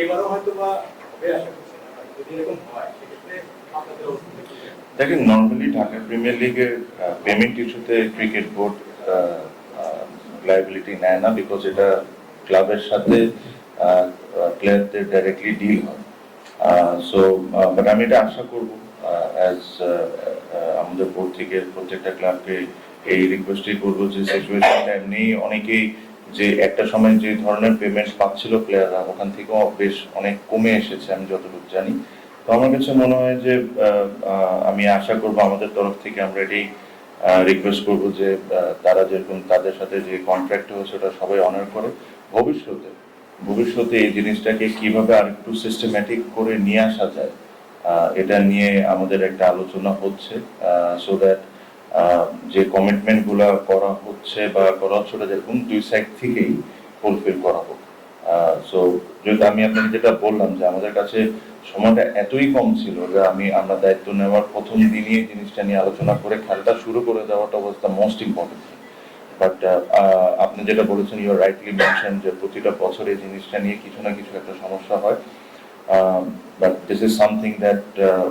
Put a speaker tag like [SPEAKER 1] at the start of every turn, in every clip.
[SPEAKER 1] এবারও হয়তো বা হবে আশা করছি না, যদি এরকম হয় সেক্ষেত্রে আপনাদের অবস্থা কি?
[SPEAKER 2] দেখেন, নর্মালি ঢাকা প্রিমিয়ার লিগের পেমেন্ট ইস্যুতে ক্রিকেট বোর্ড লায়াবিলিটি নেয় না, বিকজ এটা ক্লাবের সাথে প্লেয়ারদের ডাইরেক্টলি ডিল হয়। সো বাট আমি এটা আশা করবো অ্যাজ আমাদের বোর্ড থেকে প্রত্যেকটা ক্লাবকে এই রিকোয়েস্টই করবো যে সিচুয়েশনটা এমনি অনেকেই যে একটা সময় যে ধরনের পেমেন্ট পাচ্ছিল প্লেয়াররা, ওখান থেকেও বেশ অনেক কমে এসেছে আমি যতটুকু জানি। তো আমার কাছে মনে হয় যে আমি আশা করবো আমাদের তরফ থেকে আমরা এটাই রিকোয়েস্ট করবো যে তারা যেরকম তাদের সাথে যে কন্ট্রাক্ট হয়েছে ওটা সবাই অনার করে ভবিষ্যতে ভবিষ্যতে এই জিনিসটাকে কিভাবে আর একটু সিস্টেম্যাটিক করে নিয়ে আসা যায়, এটা নিয়ে আমাদের একটা আলোচনা হচ্ছে, সো দ্যাট যে কমিটমেন্ট গুলা করা হচ্ছে বা করা হচ্ছে ওটা যেরকম দুই সাইড থেকেই ফুলফিল করা হোক। সো যদি আমি আপনাকে যেটা বললাম যে আমাদের কাছে সময়টা এতই কম ছিল যে আমরা দায়িত্ব নেওয়ার প্রথম দিনই জিনিসটা নিয়ে আলোচনা করে খেলাটা শুরু করে দেওয়াটা was the most important. But আপনি যেটা বলেছেন, ইউ আর রাইটলি মেনশন যে প্রতিটা বছর এই জিনিসটা নিয়ে কিছু না কিছু একটা সমস্যা হয়। But this is something that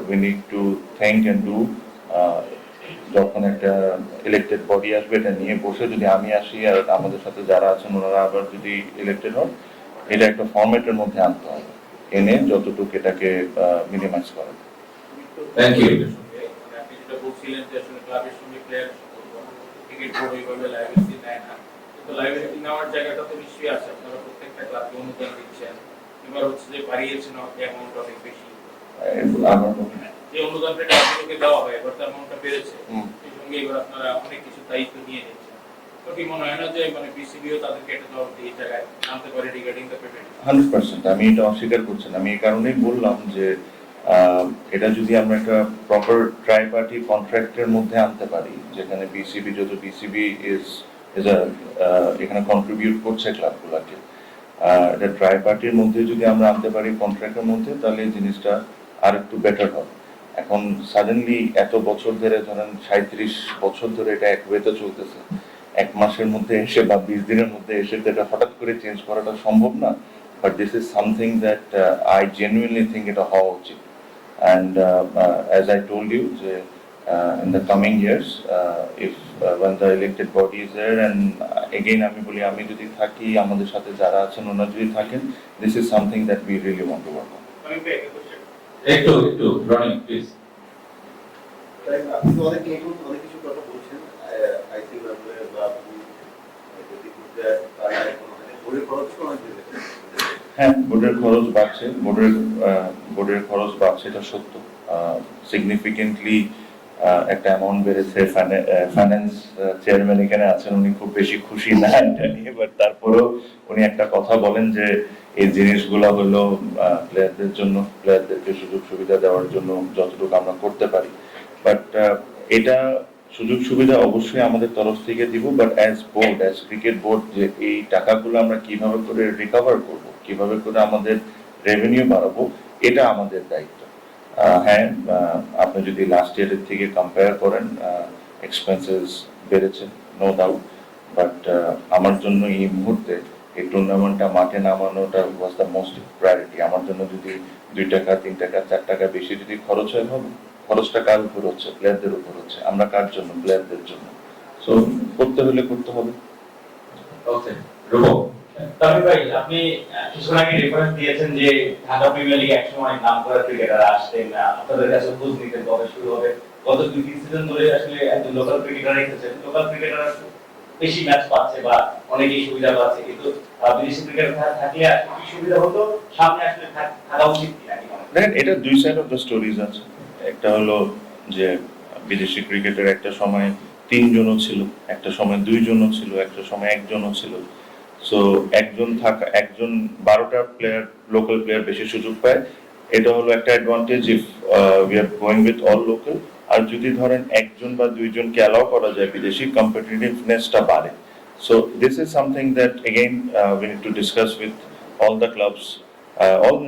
[SPEAKER 2] we need to think and do. যখন একটা ইলেক্টেড বডি আসবে এটা নিয়ে বসে, যদি আমি আসি আর আমাদের সাথে যারা আছেন ওনারা আবার যদি ইলেক্টেড হন, এটা একটা ফরম্যাটের মধ্যে আনতে হবে, এনে যতটুকু এটাকে মিনিমাইজ করা।
[SPEAKER 3] Thank you.
[SPEAKER 1] আপনি যেটা বলছিলেন যে আসলে ক্লাবের সঙ্গে প্লেয়ার ক্রিকেট বোর্ড এইভাবে লায়াবিলিটি নেয় না, কিন্তু লায়াবিলিটি নেওয়ার জায়গাটা তো নিশ্চয়ই আছে। আপনারা প্রত্যেকটা ক্লাবকে অনুদান দিচ্ছেন, এবার হচ্ছে যে বাড়িয়েছেন অ্যামাউন্ট অনেক বেশি। যে অনুদানটা ক্লাবগুলোকে দেওয়া হয় এবার তো অ্যামাউন্টটা বেড়েছে, সেই সঙ্গে এবার আপনারা অনেক কিছু দায়িত্ব নিয়ে নিচ্ছেন। তো কি মনে হয় না যে মানে বিসিবিও তাদেরকে একটা জবাব দিয়ে এই জায়গায় আনতে পারে রিগার্ডিং দ্য পেমেন্ট?
[SPEAKER 2] 100% আমি এটা অস্বীকার করছি না। আমি এই কারণেই বললাম যে এটা যদি আমরা একটা প্রপার ট্রাই পার্টি কন্ট্রাক্টের মধ্যে আনতে পারি, যেখানে বিসিবি যত বিসিবি ইজ এখানে কন্ট্রিবিউট করছে ক্লাবগুলোকে, এটা ট্রাই পার্টির মধ্যে যদি আমরা আনতে পারি কন্ট্রাক্টের মধ্যে, তাহলে এই জিনিসটা আর একটু বেটার হবে। এখন সাডেনলি এত বছর ধরে, ধরেন 37 বছর ধরে এটা এক ওয়েতে চলতেছে, এক মাসের মধ্যে এসে বা 20 দিনের মধ্যে এসে এটা হঠাৎ করে চেঞ্জ করাটা সম্ভব না। But this is something that I genuinely think এটা হওয়া উচিত। And as I told you যে in the coming years, if when the elected body is there, and again আমি বলি, আমি যদি থাকি, আমাদের সাথে যারা আছেন ওনারা যদি থাকেন, this is something that we really want to work on.
[SPEAKER 3] একটু রনি প্লিজ।
[SPEAKER 4] আপনি অনেক কিছু কথা বলছেন। আই থিঙ্ক
[SPEAKER 2] হ্যাঁ, বোর্ডের খরচ বাড়ছে, বোর্ডের খরচ বাড়ছে, এটা সত্য। সিগনিফিকেন্টলি একটা অ্যামাউন্ট বেড়েছে। ফাইন্যান্স চেয়ারম্যান এখানে আছেন, উনি খুব বেশি খুশি না এটা নিয়ে, বাট তারপরেও উনি একটা কথা বলেন যে এই জিনিসগুলো হলো প্লেয়ারদের জন্য, প্লেয়ারদেরকে সুযোগ সুবিধা দেওয়ার জন্য যতটুকু আমরা করতে পারি। বাট এটা সুযোগ সুবিধা অবশ্যই আমাদের তরফ থেকে দিব, but as board, as cricket board, যে এই টাকাগুলো আমরা কিভাবে করে রিকভার করব, কিভাবে করে আমাদের রেভিনিউ বাড়াবো, এটা আমাদের দায়িত্ব। হ্যাঁ, আপনি যদি লাস্ট ইয়ারের থেকে কম্পেয়ার করেন, এক্সপেন্সেস বেড়েছে, নো ডাউট। বাট আমার জন্য এই মুহূর্তে এই টুর্নামেন্টটা মাঠে নামানোটা ওয়াজ দ্য মোস্ট প্রায়োরিটি। আমার জন্য যদি 2 টাকা 3 টাকা 4 টাকা বেশি যদি খরচ হয়, হবে, খরচটা কার উপর হচ্ছে? প্লেয়ারদের উপর হচ্ছে। আমরা কার জন্য? প্লেয়ারদের জন্য। সো করতে হলে করতে হবে।
[SPEAKER 3] ওকে, রূপক।
[SPEAKER 5] তবে ভাই, আপনি কিছুক্ষণ আগে রেফারেন্স দিয়েছেন যে ঢাকা প্রিমিয়ার লিগে একসময় নাম করা ক্রিকেটার আসতেন, আপনাদের কাছে খোঁজ নিতেন কবে শুরু হবে। গত 2-3 সিজন ধরে আসলে একজন লোকাল ক্রিকেটার রেখেছেন, লোকাল ক্রিকেটার বেশি ম্যাচ পাচ্ছে বা অনেকেই সুবিধা পাচ্ছে, কিন্তু বিদেশি ক্রিকেটার থাকলে কি সুবিধা হতো, সামনে আসলে থাকা উচিত কিনা?
[SPEAKER 2] দেখেন, এটা 2 সাইড অফ দ্য স্টোরিজ আছে। একটা হলো যে বিদেশি ক্রিকেটের একটা সময় 3 জনও ছিল, একটা সময় 2 জনও ছিল, একটা সময় 1 জনও ছিল। সো একজন 12টা প্লেয়ার, লোকাল প্লেয়ার বেশি সুযোগ পায়, এটা হলো একটা advantage if we are going with all local. আর যদি ধরেন 1 জন বা 2 জনকে অ্যালাউ করা যায়, বিদেশি কম্পিটিটিভনেসটা বাড়ে। So this is something that again we need to discuss with all the clubs,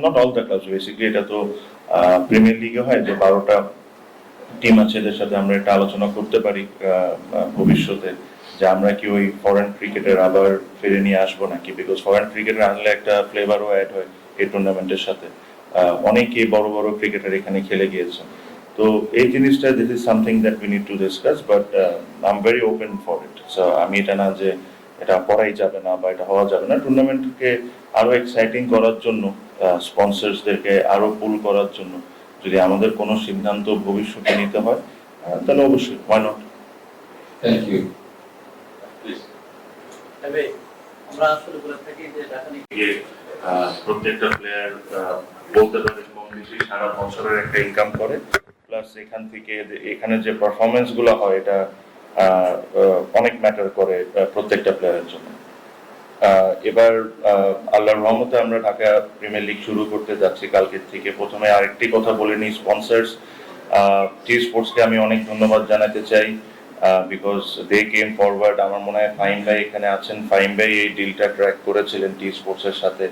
[SPEAKER 2] not all the clubs basically. এটা তো প্রিমিয়ার লিগে হয় যে 12টা টিম আছে, এদের সাথে আমরা একটা আলোচনা করতে পারি ভবিষ্যতে যে আমরা কি ওই ফরেন ক্রিকেটের আবার ফিরে নিয়ে আসবো নাকি, বিকজ ফরেন ক্রিকেটের আনলে একটা ফ্লেভারও অ্যাড হয়, এই টুর্নামেন্টের সাথে। অনেকেই বড় বড় ক্রিকেটার এখানে খেলে গিয়েছেন। তো এই জিনিসটা this is something that we need to discuss, but I am very open for it. So আমি এটা না যে এটা করাই যাবে না বা এটা হওয়া যাবে না, টুর্নামেন্টকে আরো এক্সাইটিং করার জন্য, স্পন্সরসদেরকে আরো পুল করার জন্য যদি আমাদের কোনো সিদ্ধান্ত ভবিষ্যতে নিতে হয়, তাহলে অবশ্যই why not?
[SPEAKER 3] Thank you. Please.
[SPEAKER 4] তবে আমরা আসলে বলে থাকি যে ঢাকা
[SPEAKER 2] প্রত্যেকটা প্লেয়ার বলতে পারে কম বেশি সারা বছরের একটা ইনকাম করে, প্লাস এখান থেকে এখানে যে পারফরমেন্স গুলো হয় এটা অনেক ম্যাটার করে প্রত্যেকটা প্লেয়ারের জন্য। এবার আল্লাহর রহমতে আমরা ঢাকা প্রিমিয়ার লিগ শুরু করতে যাচ্ছি কালকের থেকে। প্রথমে আরেকটি কথা বলে নিই, স্পন্সর্স টি স্পোর্টসকে আমি অনেক ধন্যবাদ জানাতে চাই, বিকজ দে কেম ফরওয়ার্ড। আমার মনে হয় ফাহিম ভাই এখানে আছেন, ফাহিম ভাই এই ডিলটা ট্র্যাক করেছিলেন টি স্পোর্টসের সাথে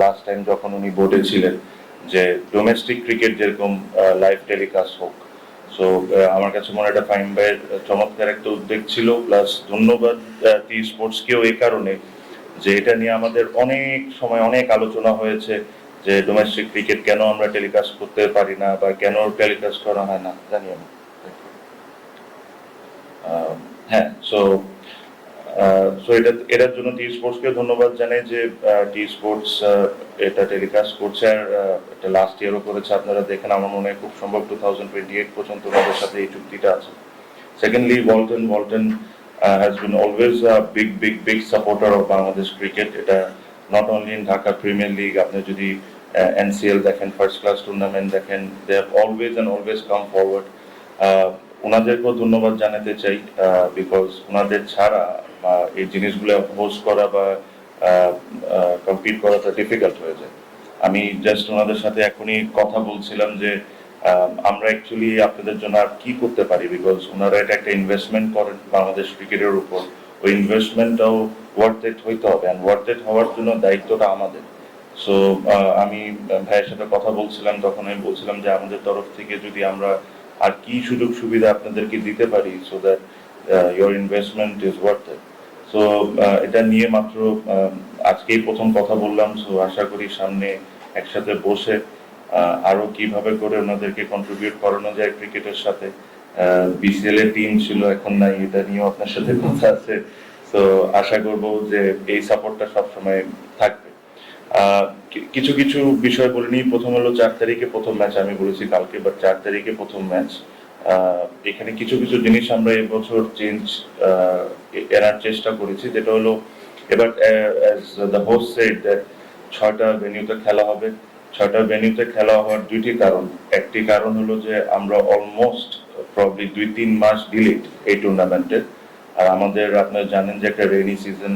[SPEAKER 2] লাস্ট টাইম যখন উনি বোর্ডে ছিলেন, যে ডোমেস্টিক ক্রিকেট যেরকম লাইভ টেলিকাস্ট হোক। সো আমার কাছে মনে হয় এটা ফাহিম ভাইয়ের চমৎকার একটা উদ্যোগ ছিল। প্লাস ধন্যবাদ টি স্পোর্টসকেও এই কারণে যে এটা নিয়ে আমাদের অনেক সময় অনেক আলোচনা হয়েছে যে ডোমেস্টিক ক্রিকেট কেন আমরা টেলিকাস্ট করতে পারি না বা কেন টেলিকাস্ট করা হয় না, জানি আমি। হ্যাঁ, সো এটার জন্য টি স্পোর্টসকে ধন্যবাদ জানাই যে টি স্পোর্টস এটা টেলিকাস্ট করছে, আর এটা লাস্ট ইয়ারও করেছে। আপনারা দেখেন, আমার মনে হয় খুব সম্ভব 2028 পর্যন্ত ওনাদের সাথে এই চুক্তিটা আছে। Secondly, Walton has been always a big supporter of Bangladesh cricket. এটা not only in Dhaka Premier League, আপনি যদি NCL দেখেন, ফার্স্ট ক্লাস টুর্নামেন্ট দেখেন, they have always come forward. ওনাদেরকেও ধন্যবাদ জানাতে চাই, বিকজ ওনাদের ছাড়া এই জিনিসগুলো হোস্ট করা বা কম্পিট করাটা ডিফিকাল্ট হয়ে যায়। আমি জাস্ট ওনাদের সাথে এখনই কথা বলছিলাম যে আমরা অ্যাকচুয়ালি আপনাদের জন্য আর কি করতে পারি, বিকজ ওনারা এটা একটা ইনভেস্টমেন্ট করেন বাংলাদেশ ক্রিকেটের উপর। ওই ইনভেস্টমেন্টটাও ওয়ার্থ ইট হইতে হবে, অ্যান্ড ওয়ার্থ ইট হওয়ার জন্য দায়িত্বটা আমাদের। সো আমি ভাইয়ের সাথে কথা বলছিলাম, তখন আমি বলছিলাম যে আমাদের তরফ থেকে যদি আমরা আর কি সুযোগ সুবিধা আপনাদেরকে দিতে পারি, so that your investment is worth it. So এটা নিয়ে মাত্র আজকেই প্রথম কথা বললাম। সো আশা করি সামনে একসাথে বসে আরো কিভাবে করে ওনাদেরকে কন্ট্রিবিউট করানো যায় ক্রিকেটের সাথে। বিসিএল এর টিম ছিল, এখন নাই, এটা নিয়েও আপনার সাথে কথা আছে। তো আশা করব যে এই সাপোর্টটা সবসময় থাকবে। কিছু কিছু বিষয় বলে নিই। প্রথম হলো 4 তারিখে প্রথম ম্যাচ, আমি বলেছি কালকে, বাট 4 তারিখে প্রথম ম্যাচ। এখানে কিছু কিছু জিনিস আমরা এবছর চেঞ্জ এনার চেষ্টা করেছি, যেটা হলো এবার as the host said that 6টা ভেন্যুতে খেলা হবে। 6টা ভেন্যুতে খেলা হওয়ার দুইটি কারণ। একটি কারণ হলো যে আমরা অলমোস্ট প্রবলি 2-3 মাস ডিলেড এই টুর্নামেন্টের। আর আমাদের, আপনারা জানেন যে একটা রেইনি সিজন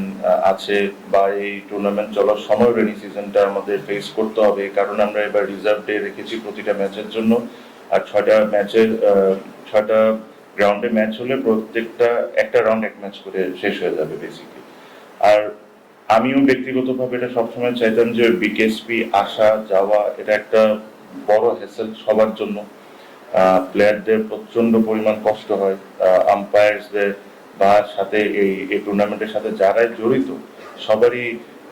[SPEAKER 2] আছে, বা এই টুর্নামেন্ট চলার সময় রেইনি সিজনটা আমাদের ফেস করতে হবে। এই কারণে আমরা এবার রিজার্ভ ডে রেখেছি প্রতিটা ম্যাচের জন্য। আর 6টা গ্রাউন্ডে ম্যাচ হলে প্রত্যেকটা একটা রাউন্ড এক ম্যাচ করে শেষ হয়ে যাবে বেসিক্যালি। আর আমিও ব্যক্তিগতভাবে এটা সবসময় চাইতাম যে বিকেএসপি আসা যাওয়া এটা একটা বড় হ্যাসেল সবার জন্য। প্লেয়ারদের প্রচন্ড পরিমাণ কষ্ট হয়, আম্পায়ার্সদের বা সাথে এই টুর্নামেন্টের সাথে যারাই জড়িত সবারই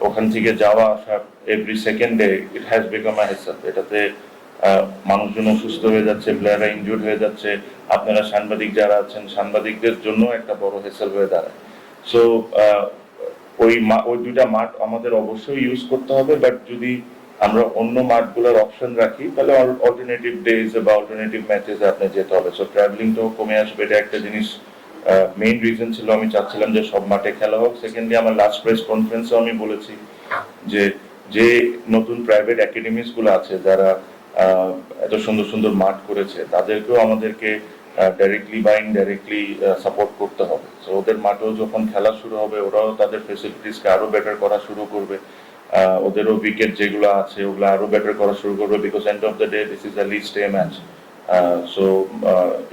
[SPEAKER 2] ওখান থেকে যাওয়া আসা এভরি সেকেন্ডে it has become a hassle. এটাতে মানুষজন অসুস্থ হয়ে যাচ্ছে, প্লেয়াররা ইনজুর্ড হয়ে যাচ্ছে, আপনারা সাংবাদিক যারা আছেন সাংবাদিকদের জন্য একটা বড় হ্যাসেল হয়ে দাঁড়ায়। সো ওই দুইটা মাঠ আমাদের অবশ্যই ইউজ করতে হবে, বাট যদি আমরা অন্য মাঠগুলোর অপশন রাখি তাহলে অল্টারনেটিভ ডেজ বা অল্টারনেটিভ ম্যাচেস আপনি যেতে হবে। সো ট্রাভেলিংটাও কমে আসবে, এটা একটা জিনিস। মেইন রিজন ছিল আমি চাচ্ছিলাম যে সব মাঠে খেলা হোক। সেকেন্ডলি, আমার লাস্ট প্রেস কনফারেন্সেও আমি বলেছি যে নতুন প্রাইভেট একাডেমিস গুলো আছে যারা এত সুন্দর সুন্দর মাঠ করেছে, তাদেরকেও আমাদেরকে ডাইরেক্টলি বা ইনডাইরেক্টলি সাপোর্ট করতে হবে। সো ওদের মাঠেও যখন খেলা শুরু হবে, ওরাও তাদের ফেসিলিটিসকে আরো বেটার করা শুরু করবে। ওদেরও উইকেট যেগুলো আছে ওগুলো আরো বেটার করা শুরু করবে, because end of the day this is a list A match. So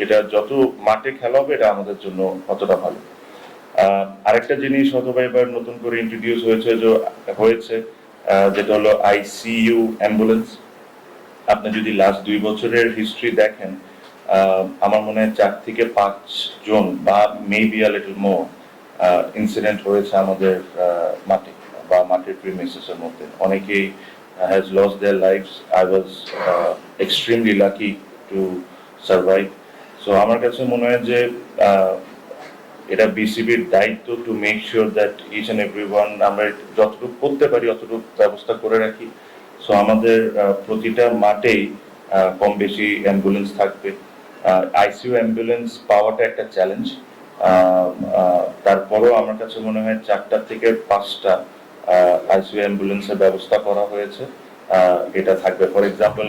[SPEAKER 2] এটা যত মাঠে খেলা হবে এটা আমাদের জন্য অতটা ভালো। আরেকটা জিনিস অথবা এবার নতুন করে ইন্ট্রোডিউস হয়েছে যেটা হলো আইসিইউ অ্যাম্বুলেন্স। আপনি যদি লাস্ট 2 বছরের হিস্ট্রি দেখেন, আমার মনে হয় 4 থেকে 5 জন বা maybe a little more incident হয়েছে আমাদের মাঠে। বা মাঠের প্রিমিসেসের মধ্যে অনেকেই has lost their lives. I was extremely lucky to survive. So আমার কাছে মনে হয় যে এটা বিসিবির দায়িত্ব to make sure that each and everyone আমরা যতটুকু করতে পারি অতটুকু ব্যবস্থা করে রাখি। সো আমাদের প্রতিটা মাঠেই কম বেশি অ্যাম্বুলেন্স থাকবে। আইসিইউ অ্যাম্বুলেন্স পাওয়াটা একটা চ্যালেঞ্জ, তারপরেও আমার কাছে মনে হয় 4টা থেকে 5টা আইসিইউ অ্যাম্বুলেন্সের ব্যবস্থা করা হয়েছে। এটা থাকবে, ফর এক্সাম্পল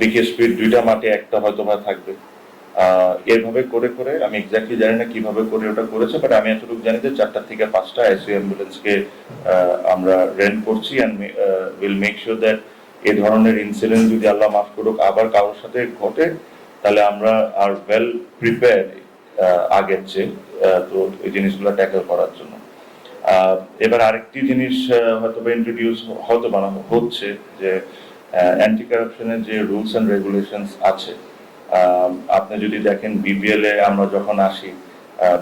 [SPEAKER 2] বিকেএসপির 2টা মাঠে একটা হয়তো বা থাকবে। এভাবে করে করে আমি এক্স্যাক্টলি জানি না কিভাবে করে ওটা করেছে, বাট আমি এতটুকু জানি যে 4টা থেকে 5টা আইসিইউ অ্যাম্বুলেন্সকে আমরা রেন্ট করছি and will make sure that এই ধরনের ইনসিডেন্ট যদি আল্লাহ মাফ করুক আবার কারোর সাথে ঘটে তাহলে আমরা আর ওয়েল প্রিপেয়ার আগের চেয়ে তো এই জিনিসগুলো ট্যাকেল করার জন্য। এবার আরেকটি জিনিস হয়তো বা ইন্ট্রোডিউস হয়তো বানানো হচ্ছে যে অ্যান্টি কারাপশনের যে রুলস অ্যান্ড রেগুলেশনস আছে। আপনি যদি দেখেন বিপিএল এ আমরা যখন আসি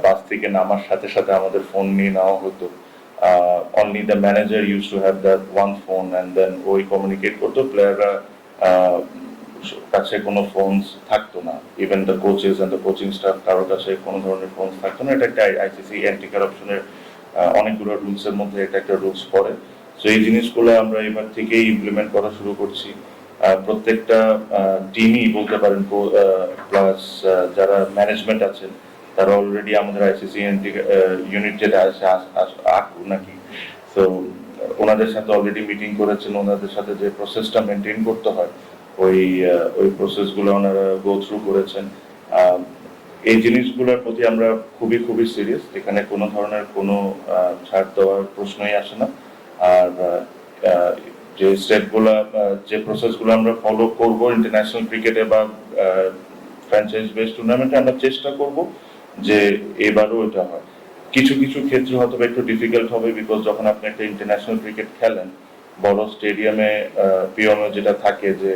[SPEAKER 2] বাস থেকে নামার সাথে সাথে আমাদের ফোন নিয়ে নেওয়া হতো। Only the manager use to have that one phone and then ওই কমিউনিকেট করতো, প্লেয়াররা কাছে কোনো ফোনস থাকতো না। Even the coaches and the coaching staff কারোর কাছে কোনো ধরনের ফোন থাকতো না। এটা একটা আইসিসি অ্যান্টি কারাপশনের অনেকগুলো রুলসের মধ্যে এটা একটা রুলস পড়ে। সো এই জিনিসগুলো আমরা এবার থেকেই ইমপ্লিমেন্ট করা শুরু করছি। প্রত্যেকটা টিমই বলতে পারেন, প্লাস যারা ম্যানেজমেন্ট আছেন তারা অলরেডি আমাদের আইসিসি ইউনিট যেটা আছে আকু নাকি, তো ওনাদের সাথে অলরেডি মিটিং করেছেন। ওনাদের সাথে যে প্রসেসটা মেনটেন করতে হয় ওই প্রসেসগুলো ওনারা গো থ্রু করেছেন। এই জিনিসগুলোর প্রতি আমরা খুবই খুবই সিরিয়াস, এখানে কোনো ধরনের কোনো ছাড় দেওয়ার প্রশ্নই আসে না। আর যে স্টেপগুলো যে প্রসেসগুলো আমরা ফলো করব ইন্টারন্যাশনাল ক্রিকেটে বা ফ্র্যাঞ্চাইজ বেসড টুর্নামেন্টে আমরা চেষ্টা করব যে এবারও এটা হয়। কিছু কিছু ক্ষেত্রে হয়তো একটু ডিফিকাল্ট হবে, বিকজ যখন আপনি একটা ইন্টারন্যাশনাল ক্রিকেট খেলেন বড় স্টেডিয়ামে পিওনে যেটা থাকে যে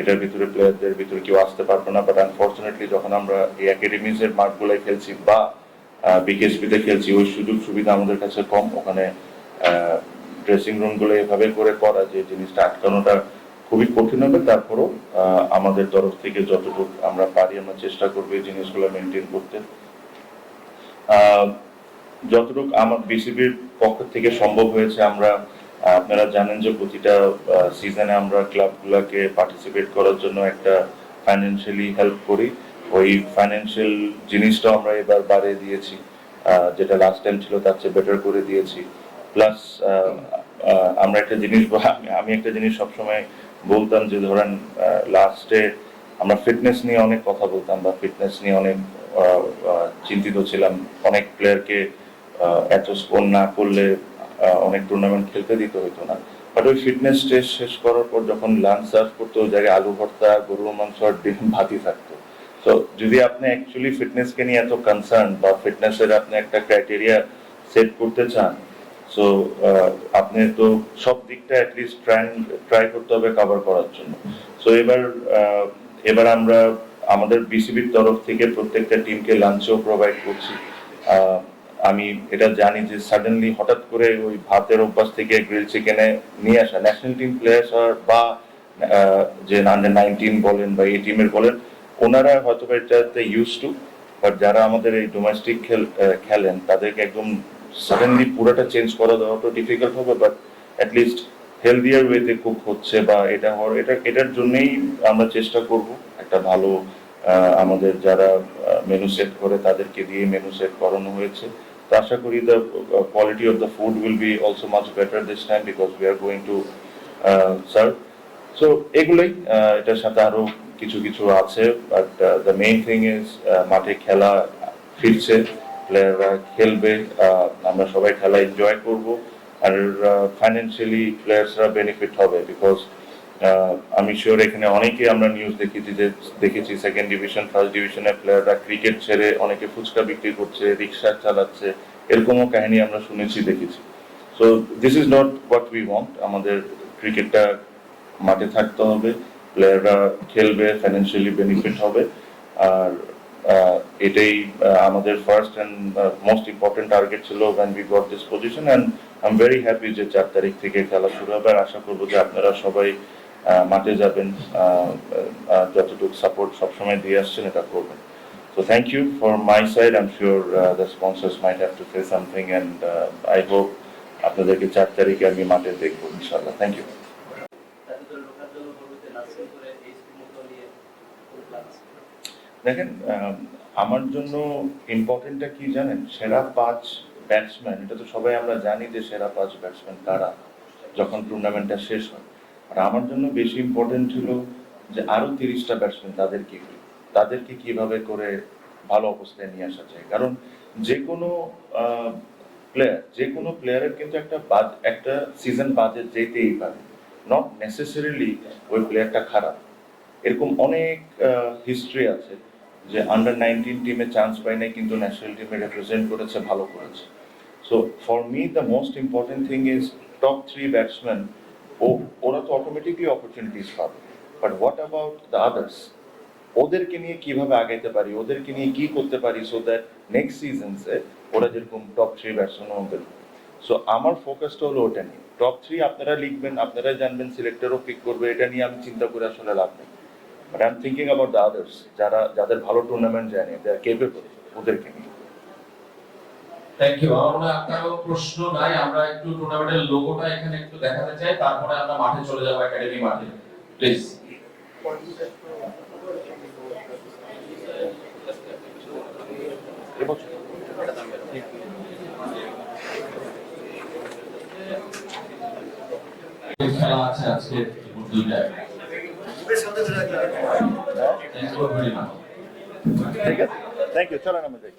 [SPEAKER 2] এটার ভিতরে প্লেয়ারদের ভিতরে কেউ আসতে পারবে না, বাট আনফর্চুনেটলি যখন আমরা এই একাডেমিজের মাঠগুলোয় খেলছি বা বিকেএসপিতে খেলছি ওই সুযোগ সুবিধা আমাদের কাছে কম। ওখানে ড্রেসিং রুমগুলো এভাবে করে করা যে জিনিসটা আটকানোটা খুবই কঠিন হবে। তারপরও আমাদের তরফ থেকে যতটুকু আমরা পারি আমরা চেষ্টা করবো এই জিনিসগুলো মেনটেন করতে। যতটুকু আমার বিসিবির পক্ষ থেকে সম্ভব হয়েছে, আমরা আপনারা জানেন যে প্রতিটা সিজনে আমরা ক্লাবগুলোকে পার্টিসিপেট করার জন্য একটা ফাইন্যান্সিয়ালি হেল্প করি। ওই ফাইন্যান্সিয়াল জিনিসটা আমরা এবার বাড়িয়ে দিয়েছি, যেটা লাস্ট টাইম ছিল তার চেয়ে বেটার করে দিয়েছি। প্লাস আমরা একটা জিনিস, আমি একটা জিনিস সবসময় বলতাম যে ধরেন লাস্টে আমরা ফিটনেস নিয়ে অনেক কথা বলতাম বা ফিটনেস নিয়ে অনেক চিন্তিত ছিলাম। অনেক প্লেয়ারকে এত স্কোর না করলে অনেক টুর্নামেন্ট খেলতে দিতে হতো না, বাট ওই ফিটনেস টেস্ট শেষ করার পর যখন লাঞ্চ সার্ভ করতো ওই জায়গায় আলু ভর্তা, গরুর মাংস আর ডিম ভাতই থাকতো। তো যদি আপনি অ্যাকচুয়ালি ফিটনেসকে নিয়ে এত কনসার্ন বা ফিটনেসের আপনি একটা ক্রাইটেরিয়া সেট করতে চান, সো আপনি তো সব দিকটা অ্যাটলিস্ট ট্রাই করতে হবে কভার করার জন্য। সো এবার আমরা আমাদের বিসিবির তরফ থেকে প্রত্যেকটা টিমকে লাঞ্চও প্রোভাইড করছি। আমি এটা জানি যে সাডেনলি হঠাৎ করে ওই ভাতের অভ্যাস থেকে গ্রিল চিকেনে নিয়ে আসা ন্যাশনাল টিম প্লেয়ার্স বা যে আন্ডার-19 বলেন বা এই টিমের বলেন, ওনারা হয়তো এটাতে ইউজ টু, বাট যারা আমাদের এই ডোমেস্টিক খেলেন তাদেরকে একদম সাডেনলি পুরোটা চেঞ্জ করা দেওয়াটা ডিফিকাল্ট হবে, বাট অ্যাটলিস্ট হেলদিয়ার ওয়েতে কুক হচ্ছে বা এটার জন্যই আমরা চেষ্টা করব একটা ভালো আমাদের যারা মেনু সেট করে তাদেরকে দিয়ে মেনু সেট করানো হয়েছে। তো আশা করি the quality of the food will be also much better this time because we are going to serve. So এগুলোই, এটার সাথে আরো কিছু কিছু আছে, but the main thing is মাঠে খেলা ফিরছে, প্লেয়াররা খেলবে, আমরা সবাই খেলা এনজয় করব, আর ফাইন্যান্সিয়ালি প্লেয়ার্সরা বেনিফিট হবে। বিকজ আমি শিওর এখানে অনেকে আমরা নিউজ দেখেছি সেকেন্ড ডিভিশন ফার্স্ট ডিভিশনের প্লেয়াররা ক্রিকেট ছেড়ে অনেকে ফুচকা বিক্রি করছে, রিক্সা চালাচ্ছে, এরকমও কাহিনী আমরা শুনেছি দেখেছি। So this is not what we want. আমাদের ক্রিকেটটা মাঠে থাকতে হবে, প্লেয়াররা খেলবে, ফাইন্যান্সিয়ালি বেনিফিট হবে, আর এটাই আমাদের first and most important target ছিল when we got this position, and I'm very happy যে 4 তারিখ থেকে খেলা শুরু হবে। আর আশা করবো যে আপনারা সবাই মাঠে যাবেন, যতটুকু সাপোর্ট সবসময় দিয়ে আসছেন এটা করবেন। So thank you for my side. I'm sure the sponsors might have to say something, and I hope আপনাদেরকে 4 তারিখে আমি মাঠে দেখবো ইনশাআল্লাহ। Thank you.
[SPEAKER 4] তাতে দলে ঢোকার জন্য পরবর্তী নার্সিং করে এই মতো নিয়ে কোনো প্ল্যান আছে?
[SPEAKER 2] দেখেন, আমার জন্য ইম্পর্টেন্টটা কি জানেন, সেরা 5 ব্যাটসম্যান, এটা তো সবাই আমরা জানি যে সেরা 5 ব্যাটসম্যান কারা যখন টুর্নামেন্টটা শেষ হয়। আর আমার জন্য বেশি ইম্পর্টেন্ট ছিল যে আরো 30টা ব্যাটসম্যান তাদেরকে কিভাবে করে ভালো অবস্থায় নিয়ে আসা যায়। কারণ যে কোনো প্লেয়ারের কিন্তু একটা সিজন বাজে যেতেই পারে, নট নেসেসারিলি ওই প্লেয়ারটা খারাপ। এরকম অনেক হিস্ট্রি আছে যে আন্ডার 19 টিমে চান্স পায় নাই কিন্তু ন্যাশনাল টিমে রিপ্রেজেন্ট করেছে, ভালো করেছে। So for me the most important thing is top 3 batsman, ওরা তো অটোমেটিকলি অপরচুনিটিস পাবে, but what about the others? ওদেরকে নিয়ে কিভাবে আগাইতে পারি, ওদেরকে নিয়ে কি করতে পারি সো দ্যাট নেক্সট সিজনসে ওরা যেরকম টপ 3 ব্যাটসম্যান হবে। সো আমার ফোকাসটা হলো ওটা নিয়ে। টপ 3 আপনারা লিখবেন, আপনারা জানবেন, সিলেক্টরও পিক করবে, এটা নিয়ে আমি চিন্তা করে আসলে লাভ নেই। But I'm thinking about the others, যাদের ভালো টুর্নামেন্ট জানে, they are capable, ওদেরকে নিয়ে।
[SPEAKER 3] Thank you. আমার মনে হয় আপনারও প্রশ্ন নাই, আমরা একটু টুর্নামেন্টের লোগোটা এখানে একটু দেখাতে চাই, তারপরে আমরা মাঠে চলে যাবো, একাডেমি মাঠে। প্লিজ।
[SPEAKER 2] এবছর
[SPEAKER 3] খেলা আছে আজকে দুইটায়। Thank you very much.
[SPEAKER 2] ঠিক আছে, থ্যাংক ইউ, চলেন আমরা যাই।